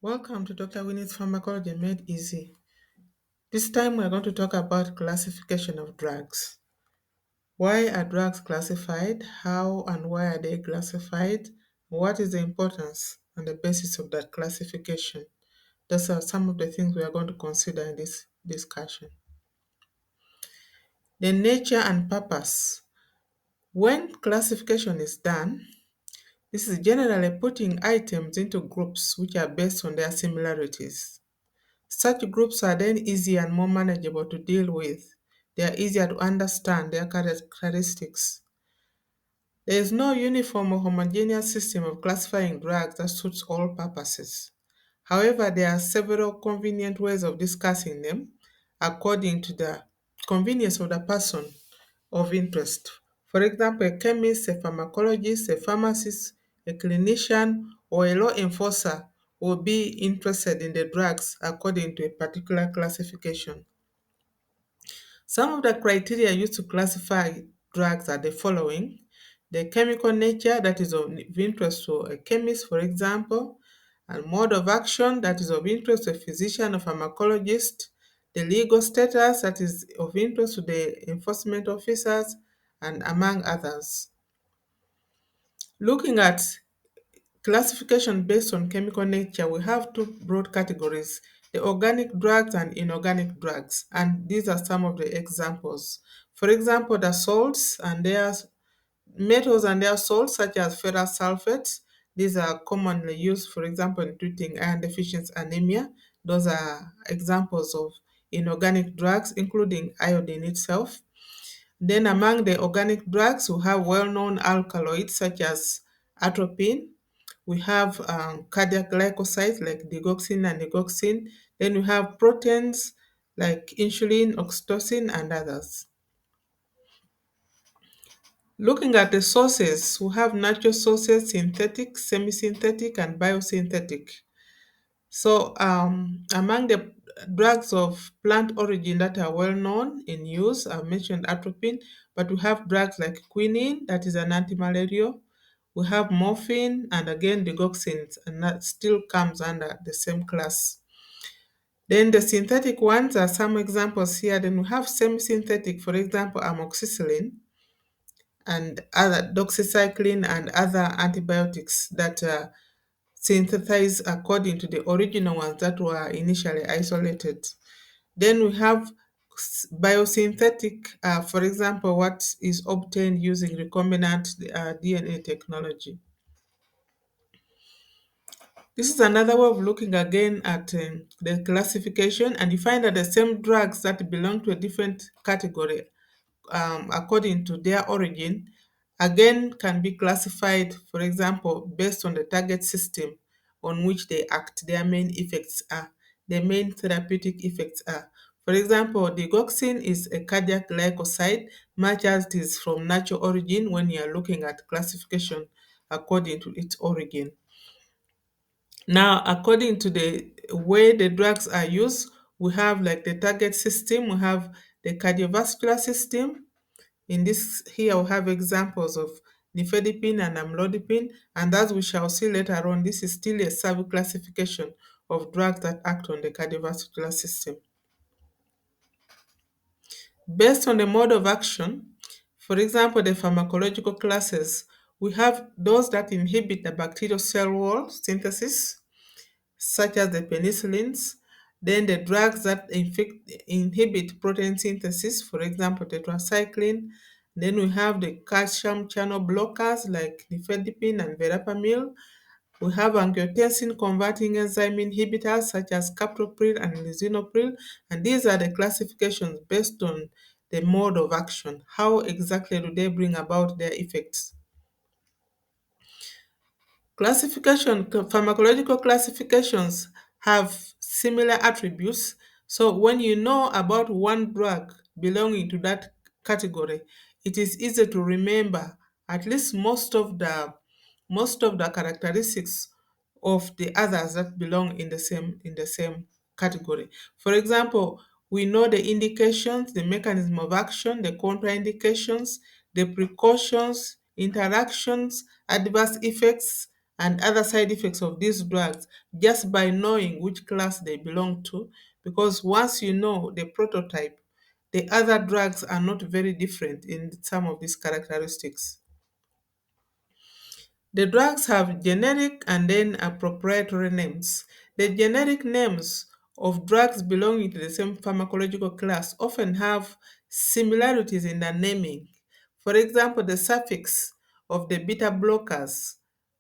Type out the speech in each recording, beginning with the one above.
Welcome to Dr. Winnie's Pharmacology Made Easy. This time we're going to talk about classification of drugs. Why are drugs classified? How and why are they classified? What is the importance and the basis of that classification? Those are some of the things we are going to consider in this discussion. The nature and purpose. When classification is done, this is generally putting items into groups which are based on their similarities. Such groups are then easier and more manageable to deal with. They are easier to understand their characteristics. There is no uniform or homogeneous system of classifying drugs that suits all purposes. However, there are several convenient ways of discussing them according to the convenience of the person of interest. For example, a chemist, a pharmacologist, a pharmacist, a clinician, or a law enforcer will be interested in the drugs according to a particular classification. Some of the criteria used to classify drugs are the following: the chemical nature, that is of interest to a chemist, for example, and mode of action, that is of interest to a physician or pharmacologist, the legal status, that is of interest to the enforcement officers, and among others. Looking at classification based on chemical nature, we have two broad categories: the organic drugs and inorganic drugs, and these are some of the examples. For example, the salts and their metals and their salts, such as ferrous sulfates, these are commonly used, for example, in treating iron deficiency anemia. Those are examples of inorganic drugs, including iodine itself. Then, among the organic drugs, we have well known alkaloids such as atropine. We have cardiac glycosides like digoxin and digoxin. Then we have proteins like insulin, oxytocin, and others. Looking at the sources, we have natural sources, synthetic, semi-synthetic, and biosynthetic. So, among the drugs of plant origin that are well known in use, I mentioned atropine, but we have drugs like quinine, that is an antimalarial. We have morphine and again digoxin, and that still comes under the same class. Then the synthetic ones are some examples here. Then we have semi-synthetic, for example, amoxicillin and other doxycycline and other antibiotics that synthesized according to the original ones that were initially isolated. Then we have biosynthetic, for example, what is obtained using recombinant DNA technology. This is another way of looking again at the classification, and you find that the same drugs that belong to a different category according to their origin again can be classified, for example, based on the target system on which they act, their main effects are, the main therapeutic effects are. For example, digoxin is a cardiac glycoside, much as it is from natural origin when you are looking at classification according to its origin. Now, according to the way the drugs are used, we have like the target system, we have the cardiovascular system. In this here, we have examples of nifedipine and amlodipine, and as we shall see later on, this is still a sub-classification of drugs that act on the cardiovascular system. Based on the mode of action, for example, the pharmacological classes, we have those that inhibit the bacterial cell wall synthesis, such as the penicillins, then the drugs that inhibit protein synthesis, for example, tetracycline. Then we have the calcium channel blockers like nifedipine and verapamil. We have angiotensin converting enzyme inhibitors such as captopril and lisinopril, and these are the classifications based on the mode of action. How exactly do they bring about their effects? Pharmacological classifications have similar attributes. So when you know about one drug belonging to that category, it is easy to remember at least most of the characteristics of the others that belong in the same category. For example, we know the indications, the mechanism of action, the contraindications, the precautions, interactions, adverse effects, and other side effects of these drugs just by knowing which class they belong to, because once you know the prototype, the other drugs are not very different in some of these characteristics. The drugs have generic and then proprietary names. The generic names of drugs belonging to the same pharmacological class often have similarities in their naming. For example, the suffix of the beta blockers,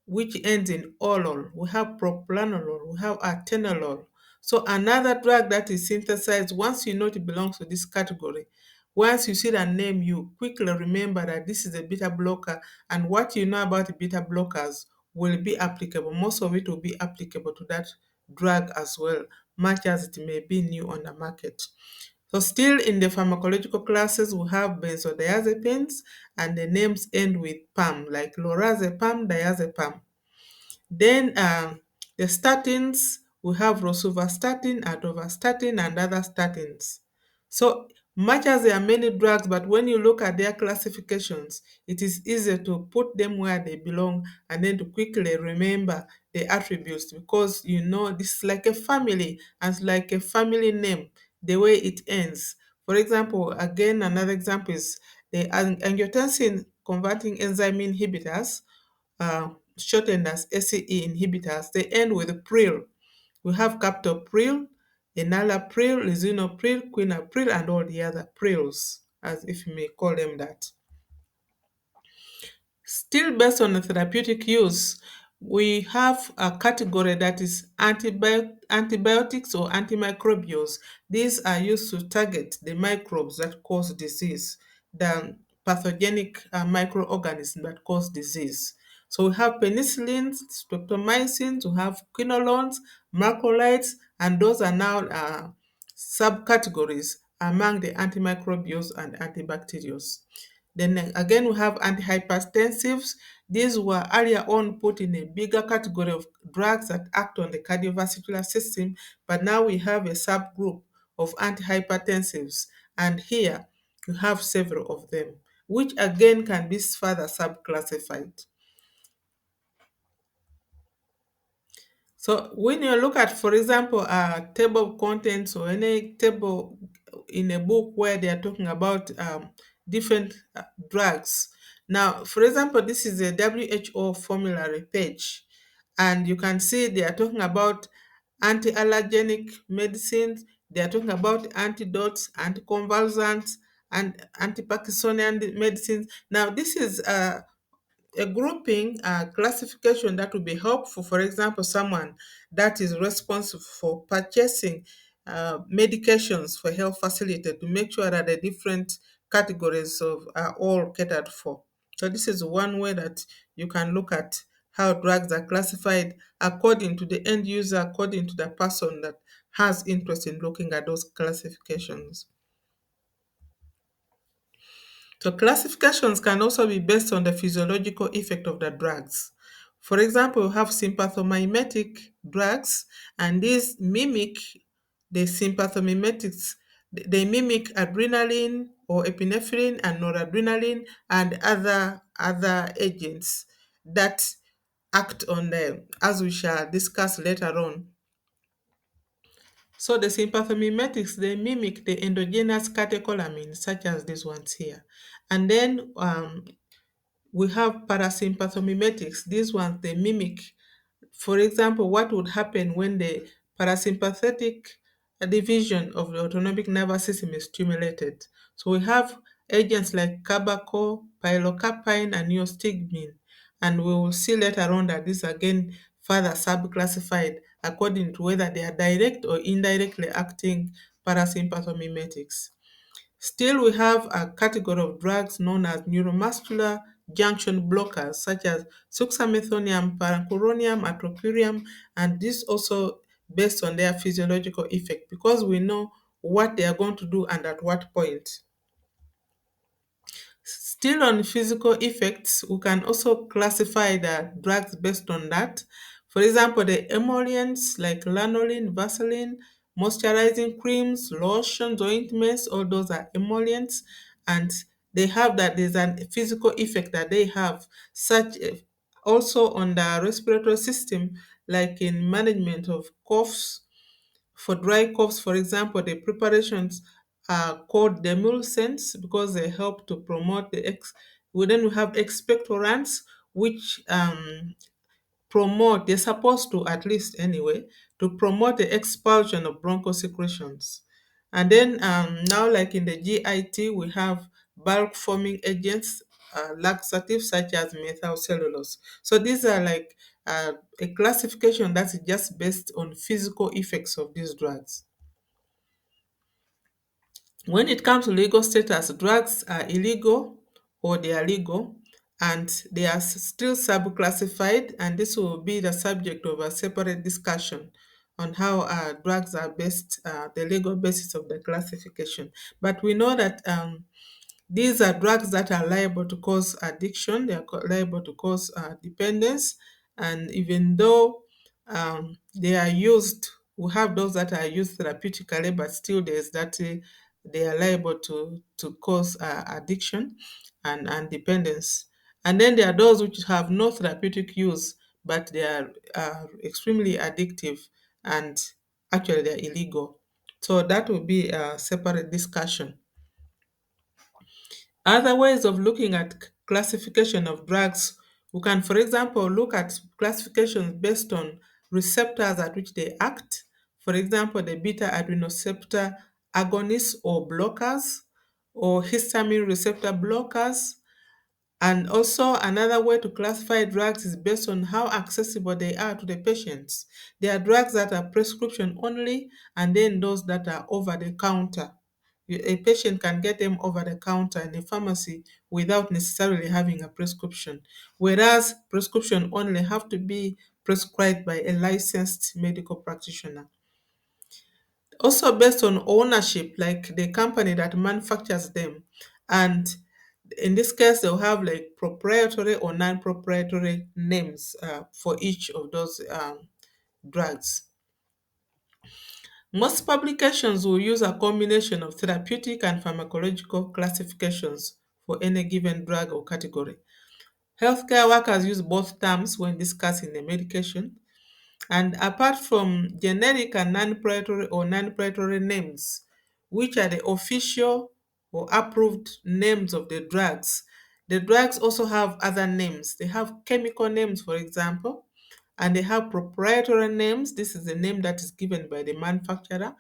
which ends in olol, we have propranolol, we have atenolol. So another drug that is synthesized, once you know it belongs to this category, once you see the name, you quickly remember that this is a beta blocker, and what you know about beta blockers will be applicable. Most of it will be applicable to that drug as well, much as it may be new on the market. So still in the pharmacological classes, we have benzodiazepines, and the names end with pam, like lorazepam, diazepam. Then the statins, we have rosuvastatin, atorvastatin, and other statins. So much as there are many drugs, but when you look at their classifications, it is easier to put them where they belong and then to quickly remember the attributes, because you know this is like a family, and it's like a family name, the way it ends. For example, again, another example is the angiotensin converting enzyme inhibitors, shortened as ACE inhibitors. They end with pril. We have captopril, enalapril, lisinopril, quinapril, and all the other prils, as if you may call them that. Still based on the therapeutic use, we have a category that is antibiotics or antimicrobials. These are used to target the microbes that cause disease, the pathogenic microorganisms that cause disease. So we have penicillins, streptomycins, we have quinolones, macrolides, and those are now subcategories among the antimicrobials and antibacterials. Then again, we have antihypertensives. These were earlier on put in a bigger category of drugs that act on the cardiovascular system, but now we have a subgroup of antihypertensives, and here you have several of them, which again can be further subclassified. So when you look at, for example, a table of contents or any table in a book where they are talking about different drugs. Now, for example, this is a WHO formulary page, and you can see they are talking about anti-allergenic medicines, they are talking about antidotes, anticonvulsants, and anti-Parkinsonian medicines. Now, this is a grouping classification that will be helpful. For example, someone that is responsible for purchasing medications for health facility, to make sure that the different categories of are all catered for. So this is one way that you can look at how drugs are classified according to the end user, according to the person that has interest in looking at those classifications. So classifications can also be based on the physiological effect of the drugs. For example, we have sympathomimetic drugs, and these mimic the sympathomimetics. They mimic adrenaline or epinephrine and noradrenaline and other agents that act on them, as we shall discuss later on. So the sympathomimetics, they mimic the endogenous catecholamines, such as these ones here. And then we have parasympathomimetics. These ones, they mimic, for example, what would happen when the parasympathetic division of the autonomic nervous system is stimulated. So we have agents like carbaco, pilocarpine, and neostigmine. And we will see later on that this again further subclassified according to whether they are direct or indirectly acting parasympathomimetics. Still, we have a category of drugs known as neuromuscular junction blockers, such as suxamethonium, paranchloronium, atropurium, and this also based on their physiological effect, because we know what they are going to do and at what point. Still on physical effects, we can also classify the drugs based on that. For example, the emollients like lanolin, Vaseline, moisturizing creams, lotions, ointments, all those are emollients, and they have that there's a physical effect that they have, such Also on the respiratory system, like in management of coughs, for dry coughs, for example, the preparations are called demulcents because they help to promote the we then have expectorants, which they're supposed to, at least anyway, to promote the expulsion of bronchosecretions. And then now, like in the GIT, we have bulk forming agents, laxatives such as methylcellulose. So these are like a classification that's just based on physical effects of these drugs. When it comes to legal status, drugs are illegal or they are legal, and they are still subclassified, and this will be the subject of a separate discussion on how drugs are based, the legal basis of the classification. But we know that these are drugs that are liable to cause addiction, they are liable to cause dependence, and even though they are used, we have those that are used therapeutically, but still there's that they are liable to cause addiction and dependence. And then there are those which have no therapeutic use, but they are extremely addictive and actually they're illegal. So that will be a separate discussion. Other ways of looking at classification of drugs, we can, for example, look at classifications based on receptors at which they act. For example, the beta adrenoceptor agonists or blockers, or histamine receptor blockers, and also, another way to classify drugs is based on how accessible they are to the patients. There are drugs that are prescription only, and then those that are over the counter. A patient can get them over the counter in a pharmacy without necessarily having a prescription, whereas prescription only have to be prescribed by a licensed medical practitioner. Also based on ownership, like the company that manufactures them. And in this case, they'll have like proprietary or non-proprietary names for each of those drugs. Most publications will use a combination of therapeutic and pharmacological classifications for any given drug or category. Healthcare workers use both terms when discussing the medication. And apart from generic and non-proprietary names, which are the official or approved names of the drugs also have other names. They have chemical names, for example, and they have proprietary names. This is the name that is given by the manufacturer.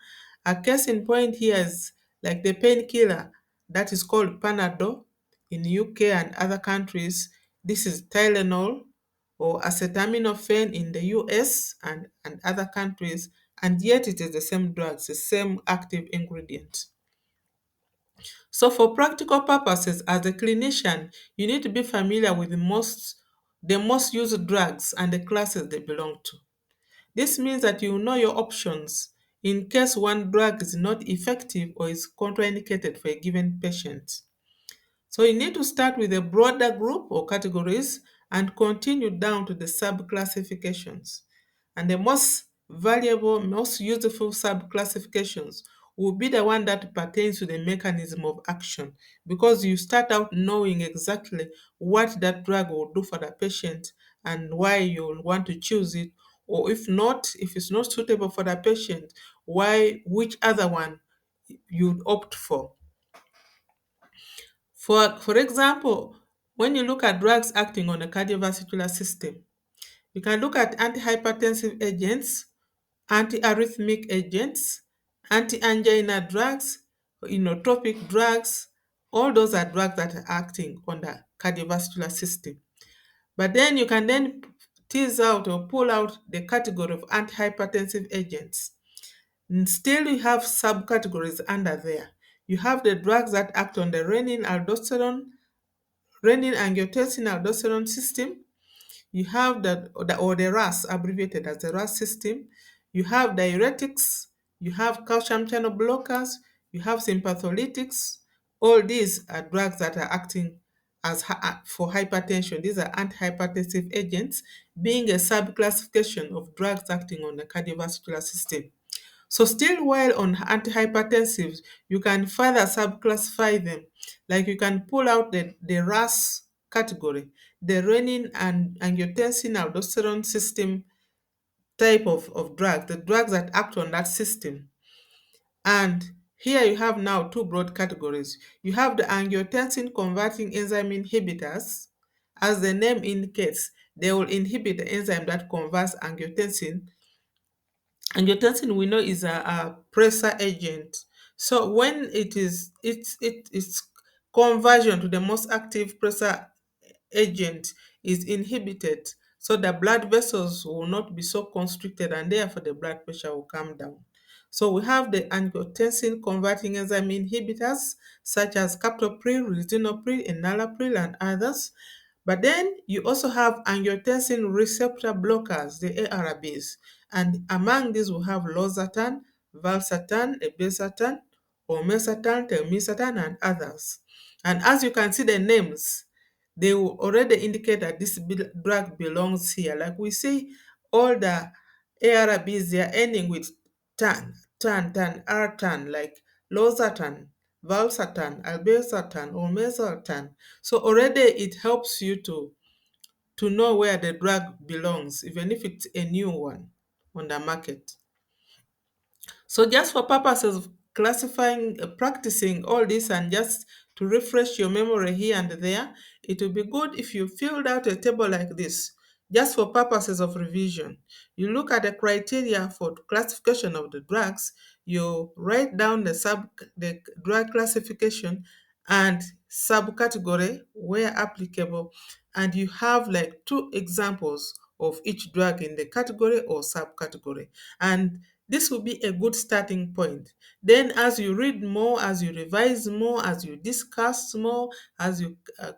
A case in point here is like the painkiller that is called Panadol in UK and other countries. This is Tylenol or acetaminophen in the US and other countries, and yet it is the same drugs, the same active ingredient. So for practical purposes, as a clinician, you need to be familiar with the most used drugs and the classes they belong to. This means that you know your options in case one drug is not effective or is contraindicated for a given patient. So you need to start with a broader group or categories and continue down to the sub-classifications. And the most valuable, most useful sub-classifications will be the one that pertains to the mechanism of action, because you start out knowing exactly what that drug will do for the patient and why you want to choose it, or if not, if it's not suitable for the patient, why, which other one you'd opt for. For example, when you look at drugs acting on the cardiovascular system, you can look at antihypertensive agents, antiarrhythmic agents, anti-angina drugs, inotropic drugs. All those are drugs that are acting on the cardiovascular system. But then you can then tease out or pull out the category of antihypertensive agents. And still, you have subcategories under there. You have the drugs that act on the renin-angiotensin-aldosterone system. You have the RAS, abbreviated as the RAS system. You have diuretics. You have calcium channel blockers. You have sympatholytics. All these are drugs that are acting for hypertension. These are antihypertensive agents, being a subclassification of drugs acting on the cardiovascular system. So still, while on antihypertensives, you can further subclassify them. Like you can pull out the RAS category, the renin and angiotensin aldosterone system type of drug, the drugs that act on that system. And here you have now two broad categories. You have the angiotensin converting enzyme inhibitors. As the name indicates, they will inhibit the enzyme that converts angiotensin. Angiotensin we know is a pressor agent. So when its conversion to the most active pressor agent is inhibited, so the blood vessels will not be so constricted and therefore the blood pressure will come down. So we have the angiotensin converting enzyme inhibitors such as captopril, lisinopril, enalapril, and others. But then you also have angiotensin receptor blockers, the ARBs. And among these we have losartan, valsartan, ebesartan, olmesartan, telmisartan, and others. And as you can see the names, they will already indicate that this drug belongs here. Like we see all the ARBs, they are ending with tan, like losartan, valsartan, albesartan, olmesartan. So already it helps you to know where the drug belongs, even if it's a new one on the market. So just for purposes of classifying, practicing all this and just to refresh your memory here and there, it will be good if you filled out a table like this, just for purposes of revision. You look at the criteria for classification of the drugs, you write down the drug classification and subcategory where applicable, and you have like two examples of each drug in the category or subcategory. And this will be a good starting point. Then, as you read more, as you revise more, as you discuss more, as you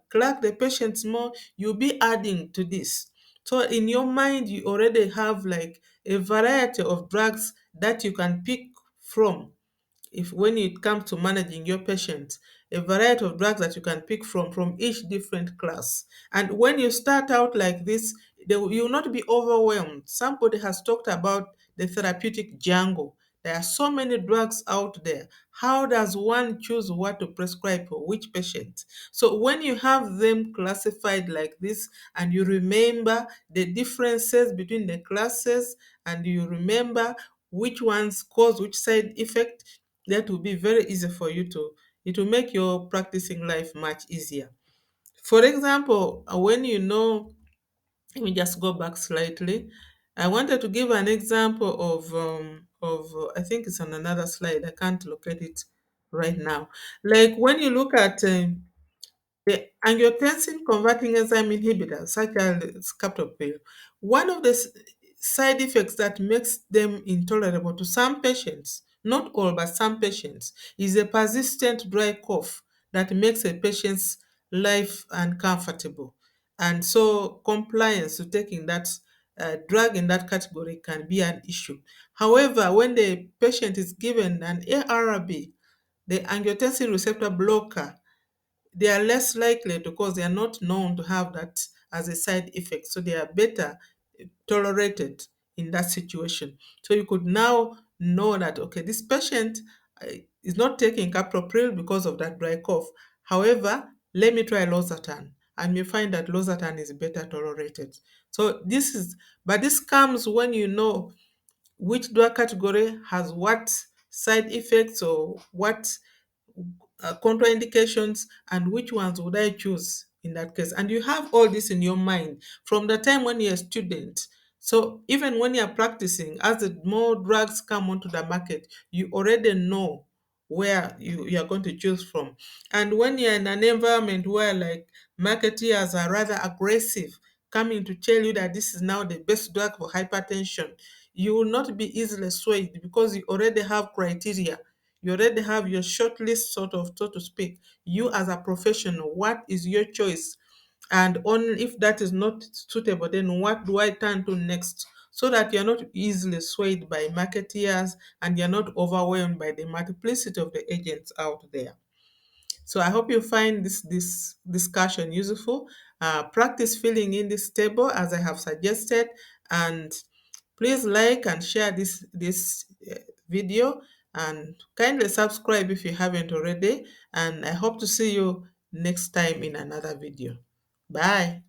clerk the patients more, you'll be adding to this. So, in your mind, you already have like a variety of drugs that you can pick from if when it comes to managing your patients, a variety of drugs that you can pick from each different class. And when you start out like this, you will not be overwhelmed. Somebody has talked about the therapeutic jungle. There are so many drugs out there. How does one choose what to prescribe for which patient? So when you have them classified like this and you remember the differences between the classes and you remember which ones cause which side effect, that will be very easy for you to, it will make your practicing life much easier. For example, when you know, let me just go back slightly. I wanted to give an example of I think it's on another slide. I can't locate it right now. Like when you look at the angiotensin converting enzyme inhibitors, such as captopril, one of the side effects that makes them intolerable to some patients, not all, but some patients, is a persistent dry cough that makes a patient's life uncomfortable. And so compliance to taking that drug in that category can be an issue. However, when the patient is given an ARB, the angiotensin receptor blocker, they are less likely because they are not known to have that as a side effect. So they are better tolerated in that situation. So you could now know that, okay, this patient is not taking captopril because of that dry cough. However, let me try losartan. And you find that losartan is better tolerated. So but this comes when you know which drug category has what side effects or what contraindications, and which ones would I choose in that case. And you have all this in your mind from the time when you're a student. So even when you're practicing, as the more drugs come onto the market, you already know where you are going to choose from. And when you're in an environment where like marketeers are rather aggressive, coming to tell you that this is now the best drug for hypertension, you will not be easily swayed because you already have criteria, you already have your short list, sort of, so to speak. You as a professional, what is your choice? And only if that is not suitable, then what do I turn to next? So that you're not easily swayed by marketeers and you're not overwhelmed by the multiplicity of the agents out there. So I hope you find this discussion useful. Practice filling in this table as I have suggested, and please like and share this video, and kindly subscribe if you haven't already. And I hope to see you next time in another video. Bye.